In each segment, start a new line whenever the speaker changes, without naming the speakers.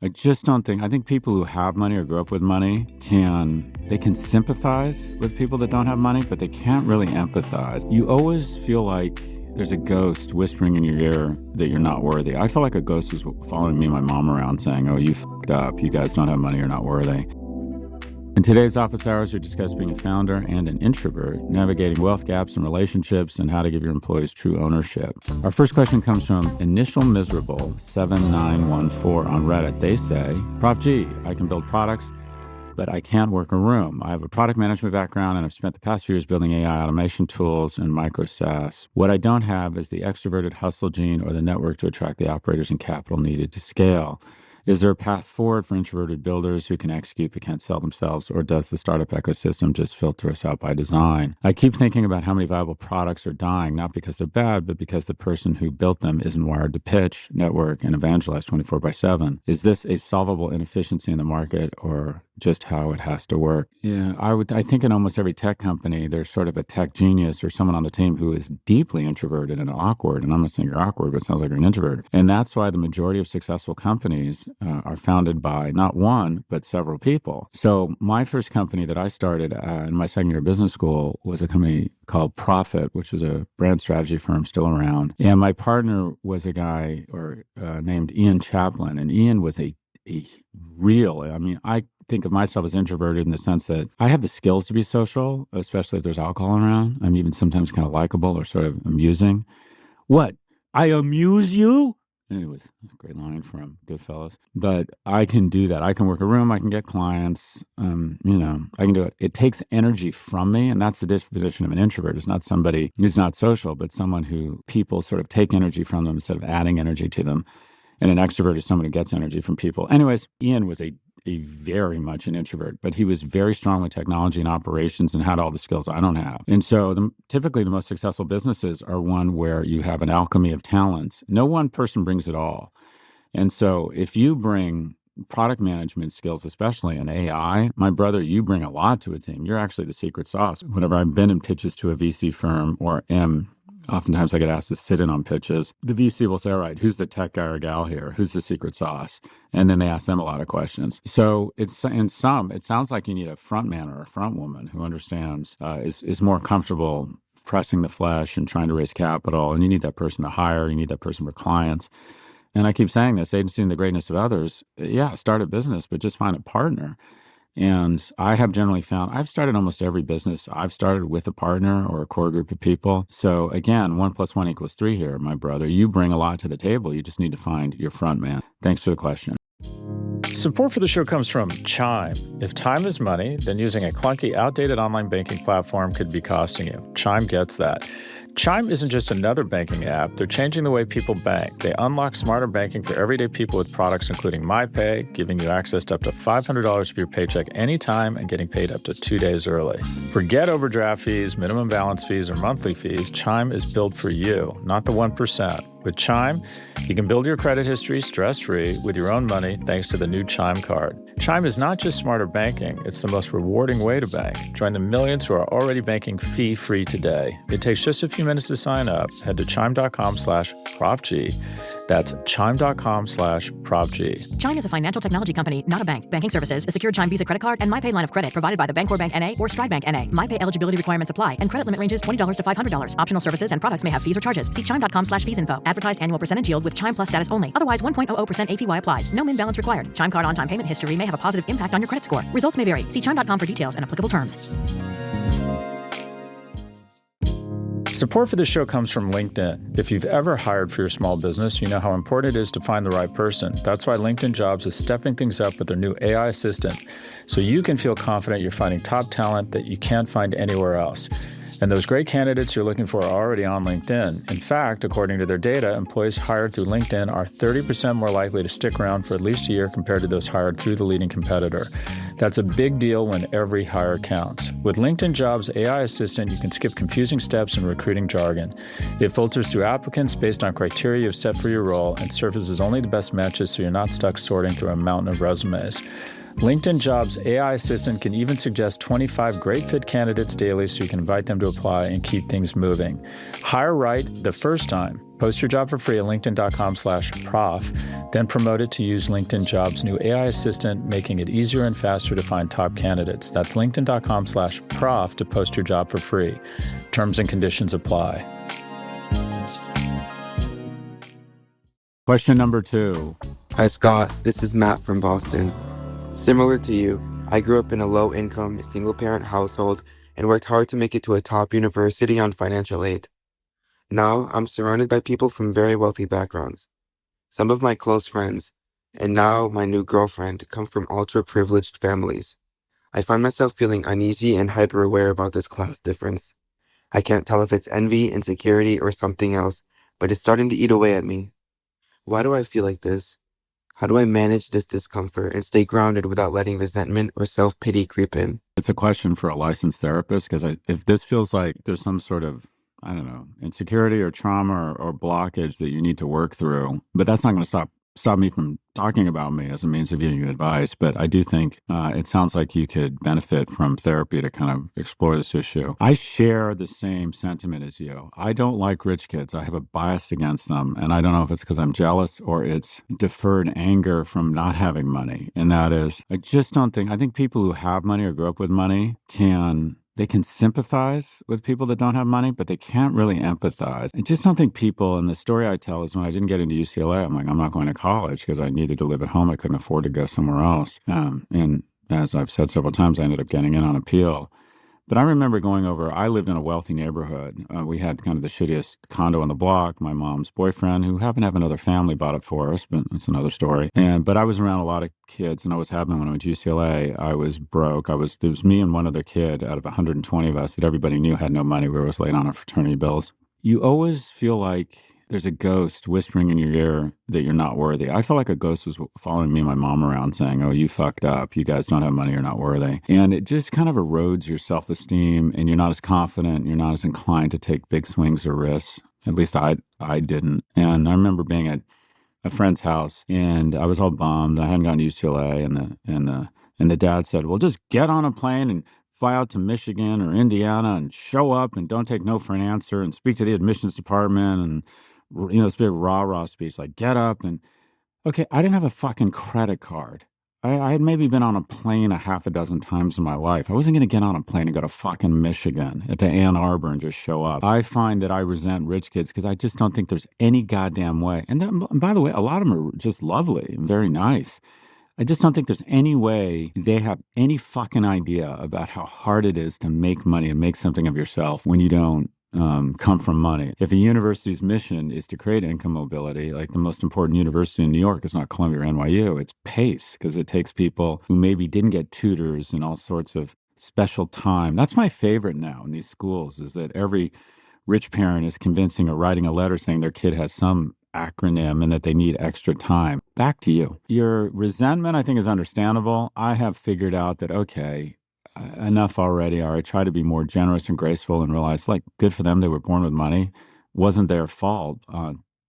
I just don't think, I think people who have money or grew up with money they can sympathize with people that don't have money, but they can't really empathize. You always feel like there's a ghost whispering in your ear that you're not worthy. I felt like a ghost was following me and my mom around saying, oh, you f***ed up. You guys don't have money, you're not worthy. In today's office hours, we discuss being a founder and an introvert, navigating wealth gaps in relationships, and how to give your employees true ownership. Our first question comes from Initial Miserable 7914 on Reddit. They say, Prof G, I can build products, but I can't work a room. I have a product management background, and I've spent the past few years building AI automation tools and micro SaaS. What I don't have is the extroverted hustle gene or the network to attract the operators and capital needed to scale. Is there a path forward for introverted builders who can execute but can't sell themselves, or does the startup ecosystem just filter us out by design? I keep thinking about how many viable products are dying, not because they're bad, but because the person who built them isn't wired to pitch, network, and evangelize 24/7. Is this a solvable inefficiency in the market, or just how it has to work? Yeah, I think in almost every tech company, there's sort of a tech genius or someone on the team who is deeply introverted and awkward. And I'm not saying you're awkward, but it sounds like you're an introvert. And that's why the majority of successful companies are founded by not one, but several people. So my first company that I started in my second year of business school was a company called Profit, which was a brand strategy firm still around. And my partner was a guy named Ian Chaplin. And Ian was a real, I think of myself as introverted in the sense that I have the skills to be social, especially if there's alcohol around. I'm even sometimes kind of likable or sort of amusing. What? I amuse you? Anyways, great line from Goodfellas. But I can do that. I can work a room. I can get clients. I can do it. It takes energy from me. And that's the definition of an introvert. It's not somebody who's not social, but someone who people sort of take energy from them instead of adding energy to them. And an extrovert is someone who gets energy from people. Anyways, Ian was a very much an introvert, but he was very strong with technology and operations and had all the skills I don't have. And so typically the most successful businesses are one where you have an alchemy of talents. No one person brings it all. And so if you bring product management skills, especially in AI, my brother, you bring a lot to a team. You're actually the secret sauce. Whenever I've been in pitches to a VC firm or oftentimes I get asked to sit in on pitches. The VC will say, all right, who's the tech guy or gal here? Who's the secret sauce? And then they ask them a lot of questions. So it sounds like you need a front man or a front woman who understands, is more comfortable pressing the flesh and trying to raise capital. And you need that person to hire. You need that person for clients. And I keep saying this, agency in the greatness of others. Yeah, start a business, but just find a partner. And I have generally found I've started almost every business I've started with a partner or a core group of people. So again, 1 + 1 = 3 here, my brother. You bring a lot to the table. You just need to find your front man. Thanks for the question.
Support for the show comes from Chime. If time is money, then using a clunky, outdated online banking platform could be costing you. Chime gets that. Chime isn't just another banking app. They're changing the way people bank. They unlock smarter banking for everyday people with products including MyPay, giving you access to up to $500 of your paycheck anytime and getting paid up to 2 days early. Forget overdraft fees, minimum balance fees, or monthly fees. Chime is built for you, not the 1%. With Chime, you can build your credit history stress-free with your own money thanks to the new Chime card. Chime is not just smarter banking, it's the most rewarding way to bank. Join the millions who are already banking fee-free today. It takes just a few minutes to sign up. Head to chime.com/Prof G. That's chime.com/Prof G.
Chime is a financial technology company, not a bank. Banking services, a secured Chime Visa credit card, and MyPay line of credit provided by the Bancorp Bank N.A. or Stride Bank N.A. MyPay eligibility requirements apply, and credit limit ranges $20 to $500. Optional services and products may have fees or charges. See chime.com/fees info. Advertised annual percentage yield with Chime Plus status only. Otherwise, 1.00% APY applies. No min balance required. Chime card on-time payment history may have a positive impact on your credit score. Results may vary. See chime.com for details and applicable terms.
Support for this show comes from LinkedIn. If you've ever hired for your small business, you know how important it is to find the right person. That's why LinkedIn Jobs is stepping things up with their new AI assistant, so you can feel confident you're finding top talent that you can't find anywhere else. And those great candidates you're looking for are already on LinkedIn. In fact, according to their data, employees hired through LinkedIn are 30% more likely to stick around for at least a year compared to those hired through the leading competitor. That's a big deal when every hire counts. With LinkedIn Jobs AI Assistant, you can skip confusing steps in recruiting jargon. It filters through applicants based on criteria you've set for your role and surfaces only the best matches so you're not stuck sorting through a mountain of resumes. LinkedIn Jobs AI Assistant can even suggest 25 great fit candidates daily so you can invite them to apply and keep things moving. Hire right the first time. Post your job for free at linkedin.com/prof, then promote it to use LinkedIn Jobs' new AI assistant, making it easier and faster to find top candidates. That's linkedin.com/prof to post your job for free. Terms and conditions apply.
Question number 2.
Hi, Scott. This is Matt from Boston. Similar to you, I grew up in a low-income, single-parent household and worked hard to make it to a top university on financial aid. Now, I'm surrounded by people from very wealthy backgrounds. Some of my close friends, and now my new girlfriend, come from ultra-privileged families. I find myself feeling uneasy and hyper-aware about this class difference. I can't tell if it's envy, insecurity, or something else, but it's starting to eat away at me. Why do I feel like this? How do I manage this discomfort and stay grounded without letting resentment or self-pity creep in?
It's a question for a licensed therapist, because if this feels like there's some sort of, I don't know, insecurity or trauma or blockage that you need to work through, but that's not going to stop me from talking about me as a means of giving you advice. But I do think it sounds like you could benefit from therapy to kind of explore this issue. I share the same sentiment as you. I don't like rich kids. I have a bias against them. And I don't know if it's because I'm jealous or it's deferred anger from not having money. And that is, I think people who have money or grew up with money they can sympathize with people that don't have money, but they can't really empathize. I just don't think people, and the story I tell is when I didn't get into UCLA, I'm like, I'm not going to college because I needed to live at home. I couldn't afford to go somewhere else. And as I've said several times, I ended up getting in on appeal. But I remember I lived in a wealthy neighborhood. We had kind of the shittiest condo on the block. My mom's boyfriend, who happened to have another family, bought it for us, but it's another story. But I was around a lot of kids, and I was happening when I went to UCLA. I was broke. There was me and one other kid out of 120 of us that everybody knew had no money. We were always late on our fraternity bills. You always feel like there's a ghost whispering in your ear that you're not worthy. I felt like a ghost was following me and my mom around saying, oh, you fucked up. You guys don't have money. You're not worthy. And it just kind of erodes your self-esteem, and you're not as confident. You're not as inclined to take big swings or risks. At least I didn't. And I remember being at a friend's house, and I was all bummed. I hadn't gone to UCLA, and the dad said, well, just get on a plane and fly out to Michigan or Indiana and show up and don't take no for an answer and speak to the admissions department and, this big rah-rah speech, like get up. And okay, I didn't have a fucking credit card. I had maybe been on a plane a half a dozen times in my life. I wasn't going to get on a plane and go to fucking Michigan, to Ann Arbor, and just show up. I find that I resent rich kids because I just don't think there's any goddamn way. And by the way, a lot of them are just lovely and very nice. I just don't think there's any way they have any fucking idea about how hard it is to make money and make something of yourself when you don't come from money. If a university's mission is to create income mobility, like the most important university in New York is not Columbia or NYU, it's PACE, because it takes people who maybe didn't get tutors and all sorts of special time. That's my favorite now in these schools, is that every rich parent is convincing or writing a letter saying their kid has some acronym and that they need extra time. Back to you. Your resentment, I think, is understandable. I have figured out that, okay, enough already. Or I try to be more generous and graceful and realize, like, good for them. They were born with money. Wasn't their fault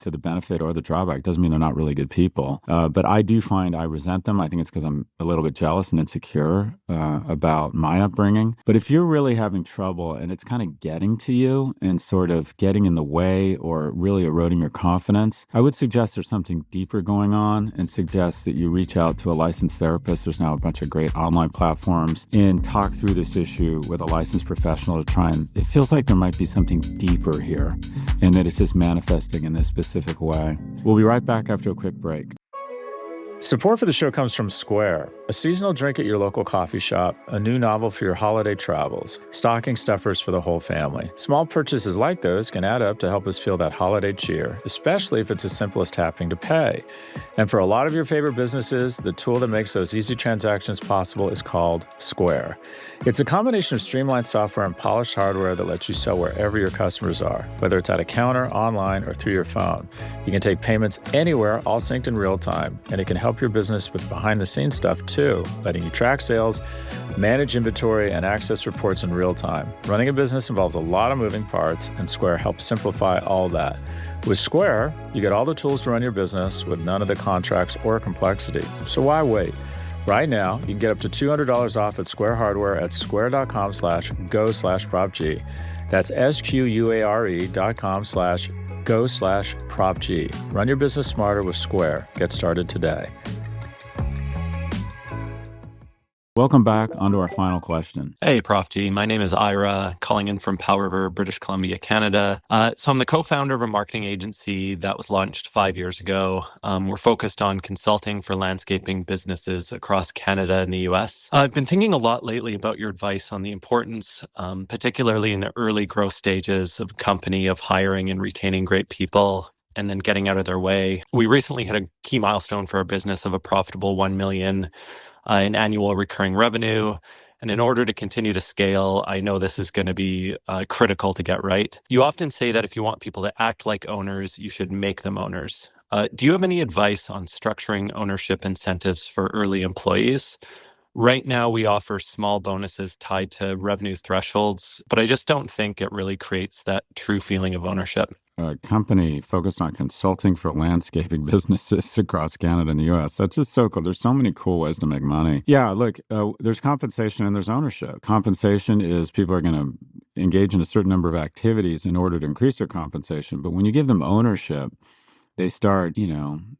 to the benefit or the drawback. Doesn't mean they're not really good people. But I do find I resent them. I think it's because I'm a little bit jealous and insecure about my upbringing. But if you're really having trouble and it's kind of getting to you and sort of getting in the way or really eroding your confidence, I would suggest there's something deeper going on and suggest that you reach out to a licensed therapist. There's now a bunch of great online platforms, and talk through this issue with a licensed professional to try and, it feels like there might be something deeper here and that it's just manifesting in this specific way. We'll be right back after a quick break.
Support for the show comes from Square, a seasonal drink at your local coffee shop, a new novel for your holiday travels, stocking stuffers for the whole family. Small purchases like those can add up to help us feel that holiday cheer, especially if it's as simple as tapping to pay. And for a lot of your favorite businesses, the tool that makes those easy transactions possible is called Square. It's a combination of streamlined software and polished hardware that lets you sell wherever your customers are, whether it's at a counter, online, or through your phone. You can take payments anywhere, all synced in real time, and it can help your business with behind-the-scenes stuff too, letting you track sales, manage inventory, and access reports in real time. Running a business involves a lot of moving parts, and Square helps simplify all that. With Square, you get all the tools to run your business with none of the contracts or complexity. So why wait? Right now, you can get up to $200 off at Square Hardware at square.com/go/Prof G. That's SQUARE.com/go/Prof go/Prof G. Run your business smarter with Square. Get started today.
Welcome back onto our final question.
Hey, Prof G. My name is Ira, calling in from Powell River, British Columbia, Canada. So I'm the co-founder of a marketing agency that was launched 5 years ago. We're focused on consulting for landscaping businesses across Canada and the US. I've been thinking a lot lately about your advice on the importance, particularly in the early growth stages of a company, of hiring and retaining great people and then getting out of their way. We recently hit a key milestone for our business of a profitable 1 million in annual recurring revenue. And in order to continue to scale, I know this is going to be critical to get right. You often say that if you want people to act like owners, you should make them owners. Do you have any advice on structuring ownership incentives for early employees? Right now, we offer small bonuses tied to revenue thresholds, but I just don't think it really creates that true feeling of ownership.
A company focused on consulting for landscaping businesses across Canada and the U.S. That's just so cool. There's so many cool ways to make money. Yeah, look, there's compensation and there's ownership. Compensation is people are going to engage in a certain number of activities in order to increase their compensation. But when you give them ownership, they start,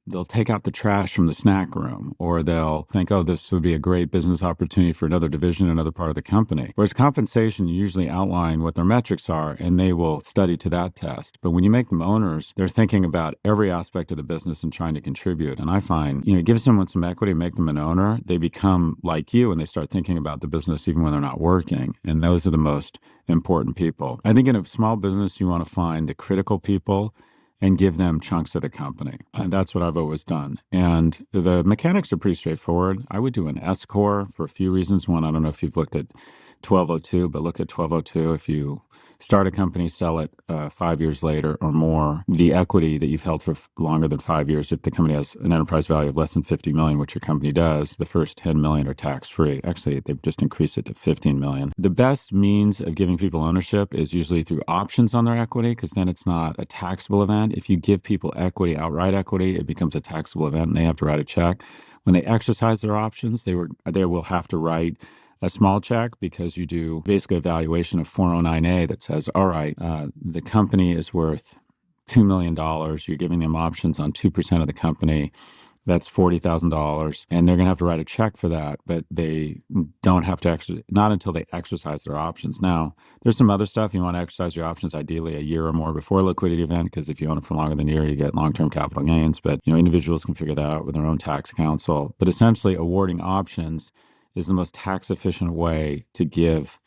they'll take out the trash from the snack room, or they'll think, oh, this would be a great business opportunity for another division, another part of the company. Whereas compensation, you usually outline what their metrics are, and they will study to that test. But when you make them owners, they're thinking about every aspect of the business and trying to contribute. And I find, give someone some equity, make them an owner, they become like you, and they start thinking about the business even when they're not working. And those are the most important people. I think in a small business, you want to find the critical people and give them chunks of the company. And that's what I've always done. And the mechanics are pretty straightforward. I would do an S Corp for a few reasons. One, I don't know if you've looked at 1202, but look at 1202. If you start a company, sell it 5 years later or more, the equity that you've held for longer than 5 years, if the company has an enterprise value of less than 50 million, which your company does, the first 10 million are tax-free. Actually, they've just increased it to 15 million. The best means of giving people ownership is usually through options on their equity, because then it's not a taxable event. If you give people equity, outright equity, it becomes a taxable event and they have to write a check. When they exercise their options, they will have to write a small check, because you do basically a valuation of 409A that says, all right, the company is worth $2 million. You're giving them options on 2% of the company. That's $40,000. And they're going to have to write a check for that, but they don't have to not until they exercise their options. Now, there's some other stuff. You want to exercise your options ideally a year or more before a liquidity event, because if you own it for longer than a year, you get long-term capital gains. But, individuals can figure that out with their own tax counsel. But essentially, awarding options is the most tax-efficient way to give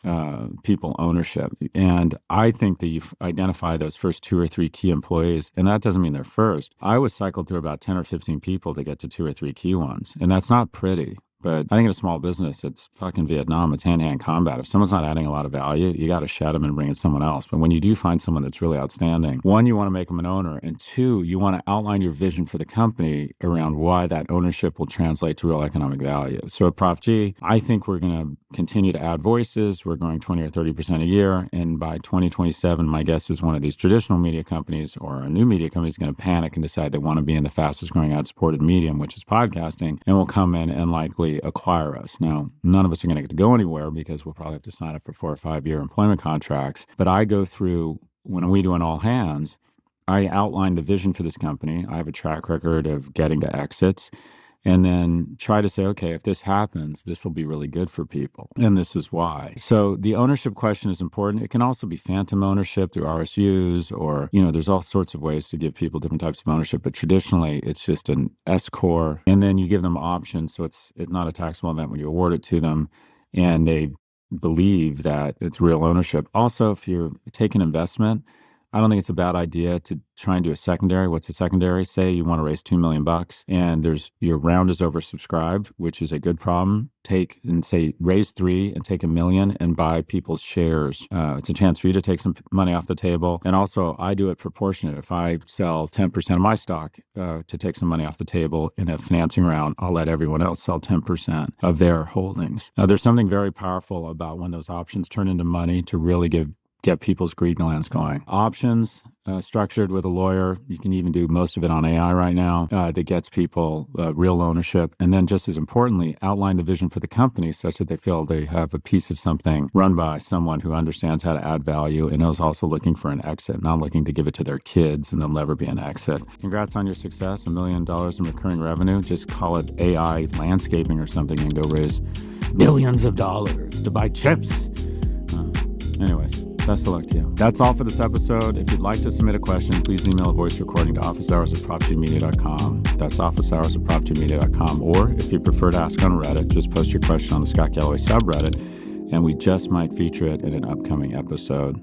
people ownership. And I think that you identify those first 2 or 3 key employees, and that doesn't mean they're first. I was cycled through about 10 or 15 people to get to 2 or 3 key ones, and that's not pretty. But I think in a small business, it's fucking Vietnam. It's hand-to-hand combat. If someone's not adding a lot of value, you got to shed them and bring in someone else. But when you do find someone that's really outstanding, 1, you want to make them an owner. And 2, you want to outline your vision for the company around why that ownership will translate to real economic value. So at Prof G, I think we're going to continue to add voices. We're growing 20 or 30% a year. And by 2027, my guess is one of these traditional media companies or a new media company is going to panic and decide they want to be in the fastest growing ad-supported medium, which is podcasting, and will come in and likely acquire us. Now, none of us are going to get to go anywhere, because we'll probably have to sign up for 4 or 5 year employment contracts. But I go through, when we do an all hands, I outline the vision for this company. I have a track record of getting to exits, and then try to say, okay, if this happens, this will be really good for people. And this is why. So the ownership question is important. It can also be phantom ownership through RSUs, or, there's all sorts of ways to give people different types of ownership. But traditionally, it's just an S Corp. And then you give them options. So it's not a taxable event when you award it to them. And they believe that it's real ownership. Also, if you take an investment, I don't think it's a bad idea to try and do a secondary. What's a secondary? Say you want to raise $2 million and your round is oversubscribed, which is a good problem. Take and say raise 3 and take $1 million and buy people's shares. It's a chance for you to take some money off the table. And also, I do it proportionate. If I sell 10% of my stock to take some money off the table in a financing round, I'll let everyone else sell 10% of their holdings. There's something very powerful about when those options turn into money to really get people's greed glands going. Options structured with a lawyer. You can even do most of it on AI right now that gets people real ownership. And then just as importantly, outline the vision for the company such that they feel they have a piece of something run by someone who understands how to add value and is also looking for an exit, not looking to give it to their kids and there'll never be an exit. Congrats on your success, $1 million in recurring revenue. Just call it AI landscaping or something and go raise billions of dollars to buy chips. Anyways, best of luck to you. That's all for this episode. If you'd like to submit a question, please email a voice recording to officehours@profgmedia.com. That's officehours@profgmedia.com. Or if you prefer to ask on Reddit, just post your question on the Scott Galloway subreddit, and we just might feature it in an upcoming episode.